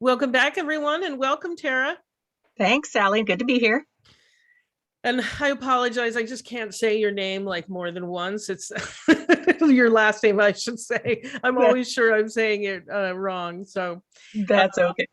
Welcome back, everyone, and welcome, Tara. Thanks, Sally. Good to be here. And I apologize, I just can't say your name like more than once. It's your last name, I should say. I'm That, always sure I'm saying it wrong. So, uh, that's okay.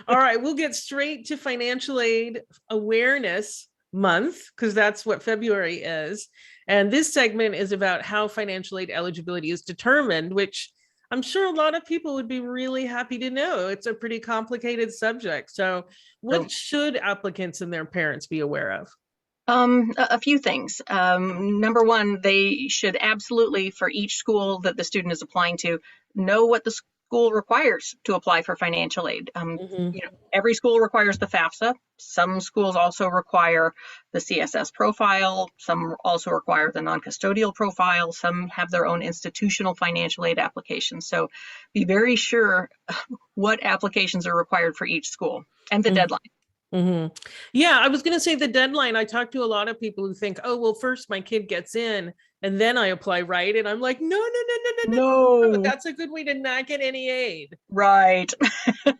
all right, we'll get straight to Financial Aid Awareness Month because that's what February is. And this segment is about how financial aid eligibility is determined, which I'm sure a lot of people would be really happy to know. It's a pretty complicated subject. So, So, what should applicants and their parents be aware of? a few things. Number one, they should absolutely, for each school that the student is applying to, know what the school requires to apply for financial aid. Mhm. Every school requires the FAFSA. Some schools also require the CSS profile. Some also require the non-custodial profile. Some have their own institutional financial aid applications. So be very sure what applications are required for each school and the deadline. Hmm. Yeah, I was going to say the deadline. I talked to a lot of people who think, oh, well, first my kid gets in and then I apply, right? And I'm like, no, no, no, no, no, no, no. No, That's a good way to not get any aid. right.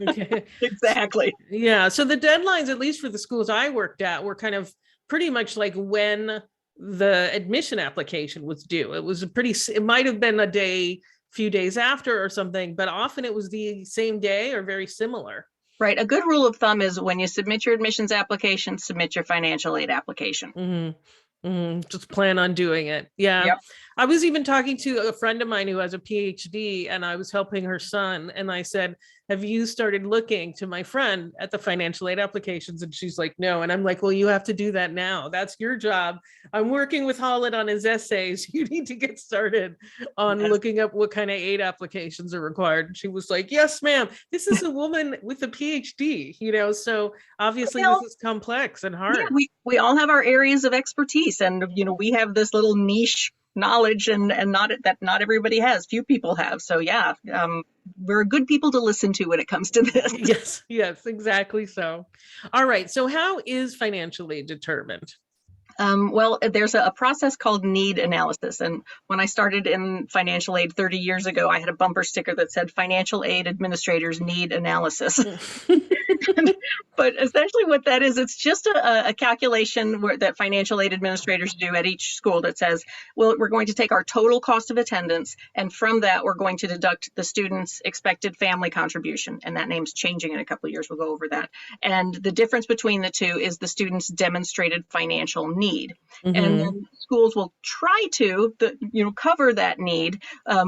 Okay. Exactly. Yeah. So the deadlines, at least for the schools I worked at, were kind of pretty much like when the admission application was due. It was a pretty, it might have been a day, few days after or something, but often it was the same day or very similar. Right. A good rule of thumb is when you submit your admissions application, submit your financial aid application. Mhm. Mhm. Just plan on doing it. Yeah. Yep. I was even talking to a friend of mine who has a PhD and I was helping her son. And I said, have you started looking to my friend at the financial aid applications? And she's like, no. And I'm like, well, you have to do that now. That's your job. I'm working with Holland on his essays. You need to get started on Yes. looking up what kind of aid applications are required. And she was like, yes, ma'am. This is a woman with a PhD, so obviously this Well, is complex and yeah, hard. we all have our areas of expertise, and we have this little niche knowledge, and not everybody has. Few people have. So yeah, we're good people to listen to when it comes to this. Yes, yes, exactly so. All right. So, how is financial aid determined? Well, there's a process called need analysis. And when I started in financial aid 30 years ago, I had a bumper sticker that said financial aid administrators need analysis. But essentially what that is, it's just a calculation that financial aid administrators do at each school that says, well, we're going to take our total cost of attendance, and from that, we're going to deduct the student's expected family contribution. And that name's changing in a couple of years. We'll go over that. And the difference between the two is the student's demonstrated financial need. And Mm-hmm. then schools will try to, cover that need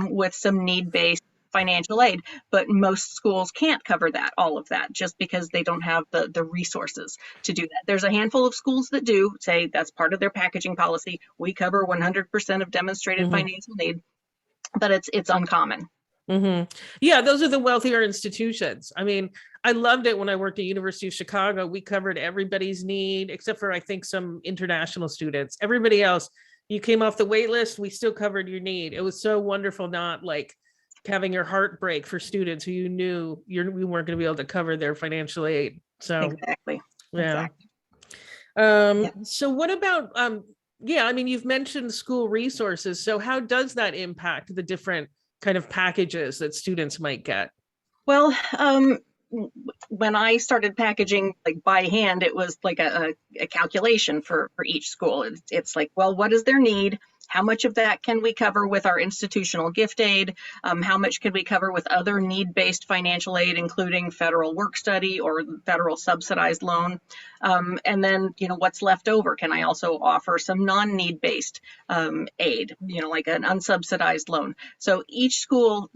with some need-based financial aid, but most schools can't cover that, all of that, just because they don't have the resources to do that. There's a handful of schools that do say that's part of their packaging policy. We cover 100% of demonstrated Mm-hmm. financial need, but it's uncommon. Mm-hmm. Yeah, those are the wealthier institutions. I mean, I loved it when I worked at University of Chicago. We covered everybody's need, except for I think some international students. Everybody else, you came off the wait list, we still covered your need. It was so wonderful, not like having your heart break for students who you knew we weren't going to be able to cover their financial aid. So Exactly. yeah. Exactly. Yeah. So what about yeah, I mean you've mentioned school resources. So how does that impact the different kind of packages that students might get? Well, when I started packaging like by hand, it was like a calculation for each school. It's like, well, what is their need? How much of that can we cover with our institutional gift aid? How much can we cover with other need-based financial aid, including federal work study or federal subsidized loan? And then, what's left over? Can I also offer some non-need-based aid, like an unsubsidized loan? So each school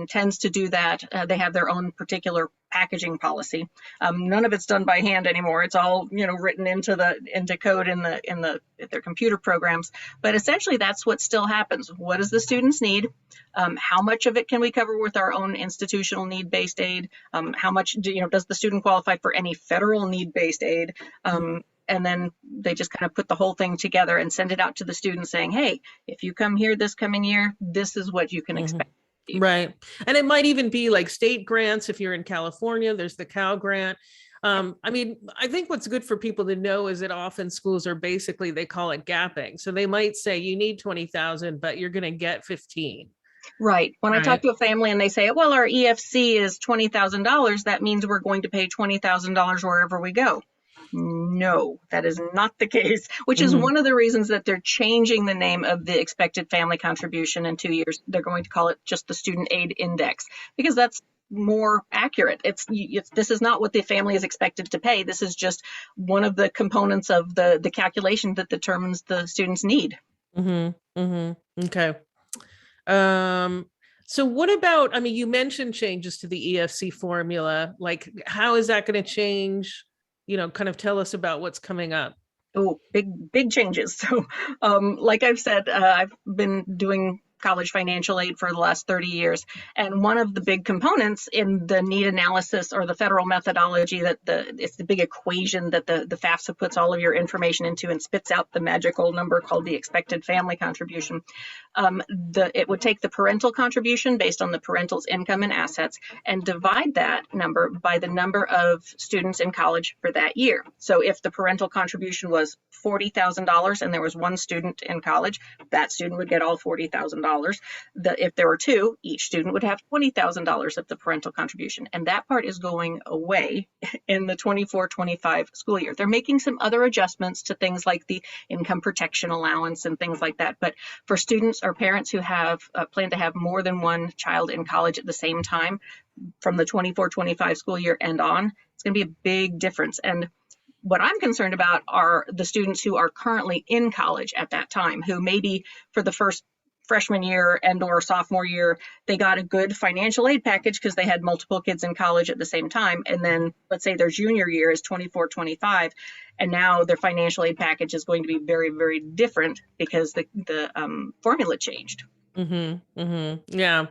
tends to do that. They have their own particular packaging policy. None of it's done by hand anymore. It's all written into code in their computer programs. But essentially, that's what still happens. What does the students need? How much of it can we cover with our own institutional need-based aid? How much does the student qualify for any federal need-based aid? And then they just kind of put the whole thing together and send it out to the students saying, hey, if you come here this coming year, this is what you can expect. Right. And it might even be like state grants. If you're in California, there's the Cal grant. I mean, I think what's good for people to know is that often schools are basically, they call it gapping. So they might say you need 20,000, but you're going to get 15. Right. When I talk Right. to a family and they say, well, our EFC is $20,000, that means we're going to pay $20,000 wherever we go. No, that is not the case, which is Hmm. one of the reasons that they're changing the name of the expected family contribution in 2 years. They're going to call it just the Student Aid Index because that's more accurate. This is not what the family is expected to pay. This is just one of the components of the calculation that determines the student's need. Hmm. Hmm. Okay. Um, so what about, I mean, you mentioned changes to the EFC formula. Like, how is that going to change? Kind of tell us about what's coming up. Oh, big changes. So, like I've said, I've been doing college financial aid for the last 30 years. And one of the big components in the need analysis or the federal methodology it's the big equation that the FAFSA puts all of your information into and spits out the magical number called the expected family contribution. It would take the parental contribution based on the parental's income and assets and divide that number by the number of students in college for that year. So if the parental contribution was $40,000 and there was one student in college, that student would get all $40,000. If there were two, each student would have $20,000 of the parental contribution. And that part is going away in the 24-25 school year. They're making some other adjustments to things like the income protection allowance and things like that. But for students or parents who have plan to have more than one child in college at the same time from the 24-25 school year and on, it's going to be a big difference. And what I'm concerned about are the students who are currently in college at that time, who maybe for the first freshman year and or sophomore year, they got a good financial aid package because they had multiple kids in college at the same time. And then let's say their junior year is 24-25, and now their financial aid package is going to be very, very different because the formula changed. Hmm. Hmm. Yeah.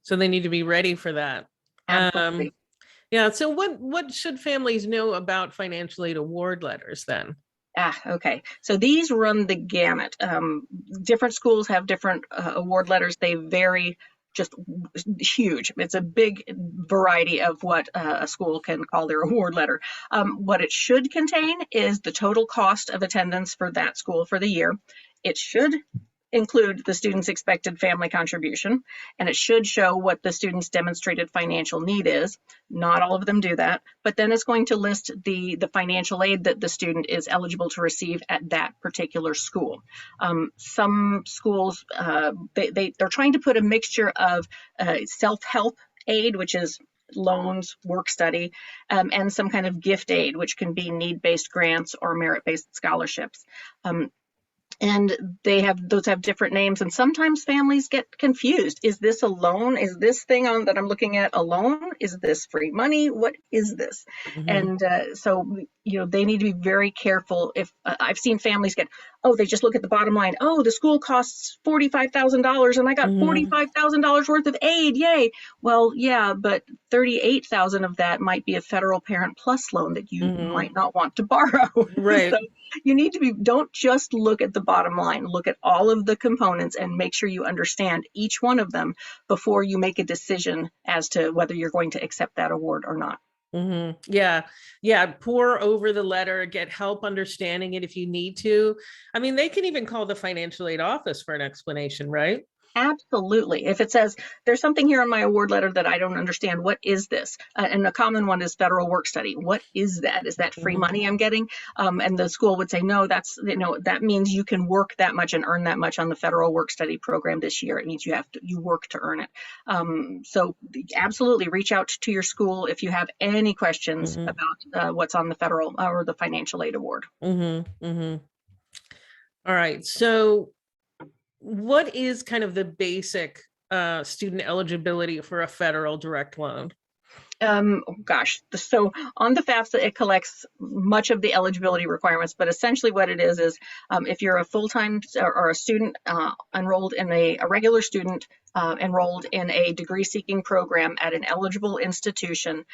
So they need to be ready for that. Um, Absolutely. yeah. So what should families know about financial aid award letters then? Okay. So these run the gamut. Different schools have different award letters. They vary just huge. It's a big variety of what a school can call their award letter. What it should contain is the total cost of attendance for that school for the year. It should include the student's expected family contribution, and it should show what the student's demonstrated financial need is. Not all of them do that, but then it's going to list the financial aid that the student is eligible to receive at that particular school. Some schools, they're trying to put a mixture of self-help aid, which is loans, work study, and some kind of gift aid, which can be need-based grants or merit-based scholarships. And those have different names, and sometimes families get confused. Is this a loan? Is this thing on that I'm looking at a loan? Is this free money? What is this? Hmm. And so they need to be very careful. If I've seen families they just look at the bottom line. Oh, the school costs $45,000 and I got Hmm. $45,000 worth of aid. Yay. Well, yeah, but 38,000 of that might be a federal Parent Plus loan that you Hmm. might not want to borrow. So Right. you need to don't just look at the bottom line, look at all of the components and make sure you understand each one of them before you make a decision as to whether you're going to accept that award or not. Hmm. Yeah. Yeah. Pour over the letter, get help understanding it if you need to. I mean, they can even call the financial aid office for an explanation, right? Absolutely. If it says there's something here on my award letter that I don't understand, what is this? And a common one is federal work study. What is that? Is that free Hmm. money I'm getting? And the school would say, no, that means you can work that much and earn that much on the federal work study program this year. It means you work to earn it. So absolutely reach out to your school if you have any questions Hmm. about what's on the federal or the financial aid award. Hmm. Hmm. All right. So what is kind of the basic student eligibility for a federal direct loan? So on the FAFSA, it collects much of the eligibility requirements, but essentially what it is if you're a full-time or a student enrolled in a regular student enrolled in a degree-seeking program at an eligible institution,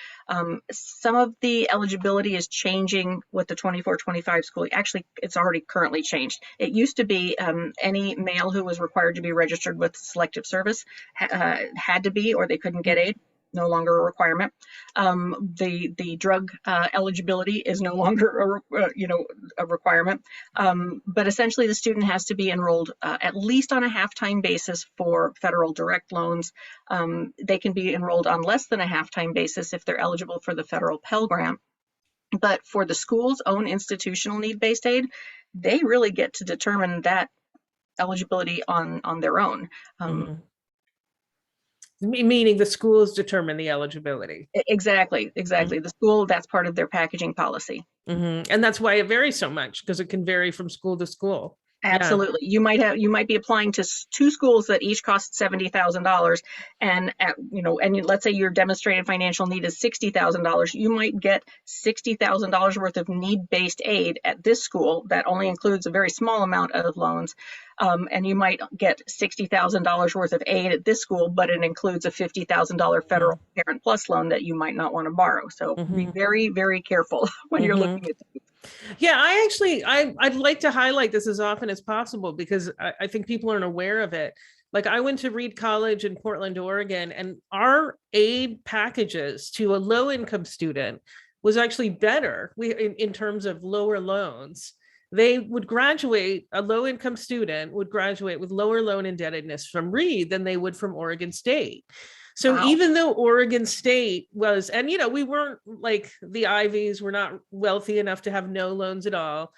some of the eligibility is changing with the 24-25 school. Actually, it's already currently changed. It used to be any male who was required to be registered with Selective Service had to be, or they couldn't get aid. no longer a requirement. The drug eligibility is no longer a requirement. But essentially, the student has to be enrolled at least on a half-time basis for federal direct loans. They can be enrolled on less than a half-time basis if they're eligible for the federal Pell Grant. But for the school's own institutional need-based aid, they really get to determine that eligibility on their own. Meaning the schools determine the eligibility. Exactly. The school, that's part of their packaging policy. And that's why it varies so much, because it can vary from school to school. Absolutely. Yeah. You might be applying to two schools that each cost $70,000, and let's say your demonstrated financial need is $60,000. You might get $60,000 worth of need-based aid at this school that only includes a very small amount of loans. And you might get $60,000 worth of aid at this school, but it includes a $50,000 federal Parent Plus loan that you might not want to borrow. So be very, very careful when you're looking at these. Yeah, I'd like to highlight this as often as possible, because I think people aren't aware of it. Like, I went to Reed College in Portland, Oregon, and our aid packages to a low income student was actually better in terms of lower loans. They would graduate, a low income student would graduate with lower loan indebtedness from Reed than they would from Oregon State. So wow. Even though Oregon State was, and we weren't like the Ivies, we're not wealthy enough to have no loans at all.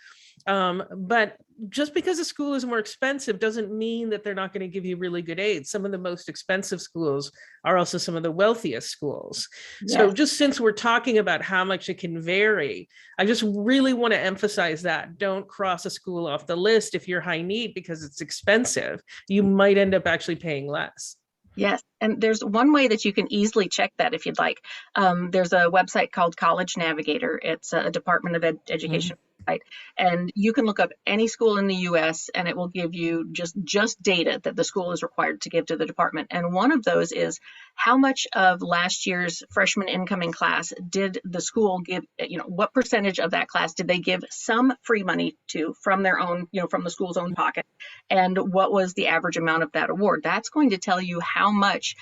But just because a school is more expensive doesn't mean that they're not going to give you really good aid. Some of the most expensive schools are also some of the wealthiest schools. Yes. So just since we're talking about how much it can vary, I just really want to emphasize that. Don't cross a school off the list if you're high need because it's expensive. You might end up actually paying less. Yes. And there's one way that you can easily check that if you'd like. There's a website called College Navigator. It's a Department of Education website. And you can look up any school in the US and it will give you just data that the school is required to give to the department. And one of those is how much of last year's freshman incoming class did the school give, what percentage of that class did they give some free money to from their own, from the school's own pocket? And what was the average amount of that award? That's going to tell you how much,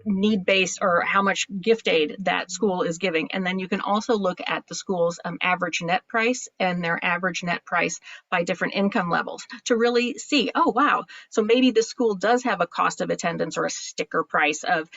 need-based or how much gift aid that school is giving. And then you can also look at the school's average net price and their average net price by different income levels to really see, oh, wow. So maybe the school does have a cost of attendance or a sticker price of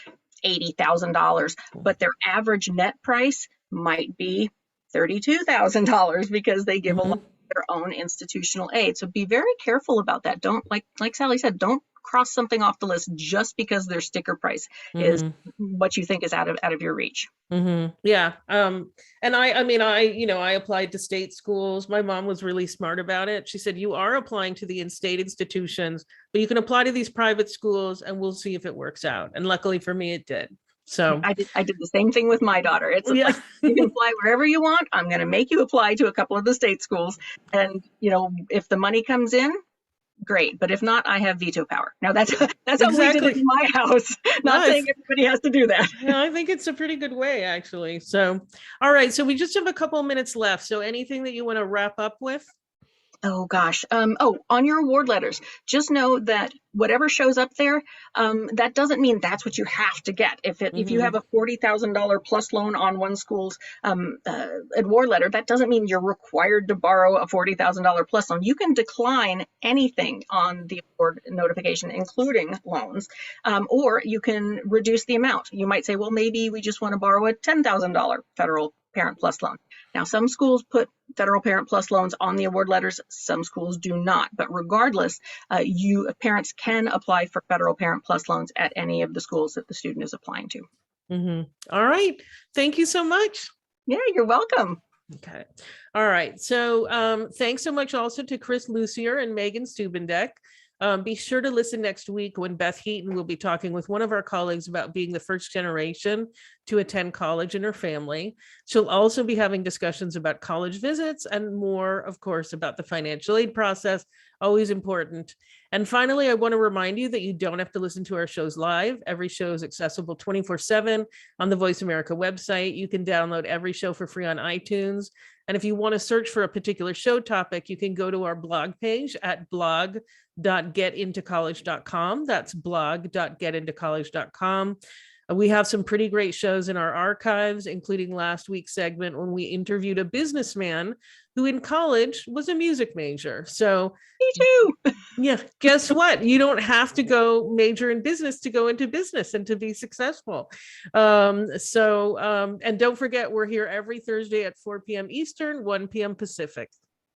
$80,000, but their average net price might be $32,000 because they give a lot of their own institutional aid. So be very careful about that. Don't, like Sally said, don't cross something off the list just because their sticker price is what you think is out of your reach. Yeah. And I applied to state schools. My mom was really smart about it. She said, you are applying to the in-state institutions, but you can apply to these private schools and we'll see if it works out. And luckily for me, it did. So I did the same thing with my daughter. It's like, you can apply wherever you want. I'm going to make you apply to a couple of the state schools. And, if the money comes in, great. But if not, I have veto power. Now that's exactly how we did it in my house. Not saying everybody has to do that. Yeah, I think it's a pretty good way, actually. So, all right. So we just have a couple of minutes left. So anything that you want to wrap up with? Oh, gosh. On your award letters, just know that whatever shows up there, that doesn't mean that's what you have to get. If you have a $40,000 plus loan on one school's award letter, that doesn't mean you're required to borrow a $40,000 plus loan. You can decline anything on the award notification, including loans, or you can reduce the amount. You might say, well, maybe we just want to borrow a $10,000 federal Parent Plus loan. Now, some schools put federal Parent Plus loans on the award letters. Some schools do not. But regardless, parents can apply for federal Parent Plus loans at any of the schools that the student is applying to. All right. Thank you so much. Yeah, you're welcome. Okay. All right. So thanks so much also to Chris Lucier and Megan Stubendek. Be sure to listen next week when Beth Heaton will be talking with one of our colleagues about being the first generation to attend college in her family. She'll also be having discussions about college visits and more, of course, about the financial aid process, always important. And finally, I want to remind you that you don't have to listen to our shows live. Every show is accessible 24/7 on the Voice America website. You can download every show for free on iTunes. And if you want to search for a particular show topic, you can go to our blog page at blog.getintocollege.com. That's blog.getintocollege.com. We have some pretty great shows in our archives, including last week's segment when we interviewed a businessman who in college was a music major. So Me too. yeah, guess what? You don't have to go major in business to go into business and to be successful. And don't forget, we're here every Thursday at 4 p.m. Eastern, 1 p.m. Pacific.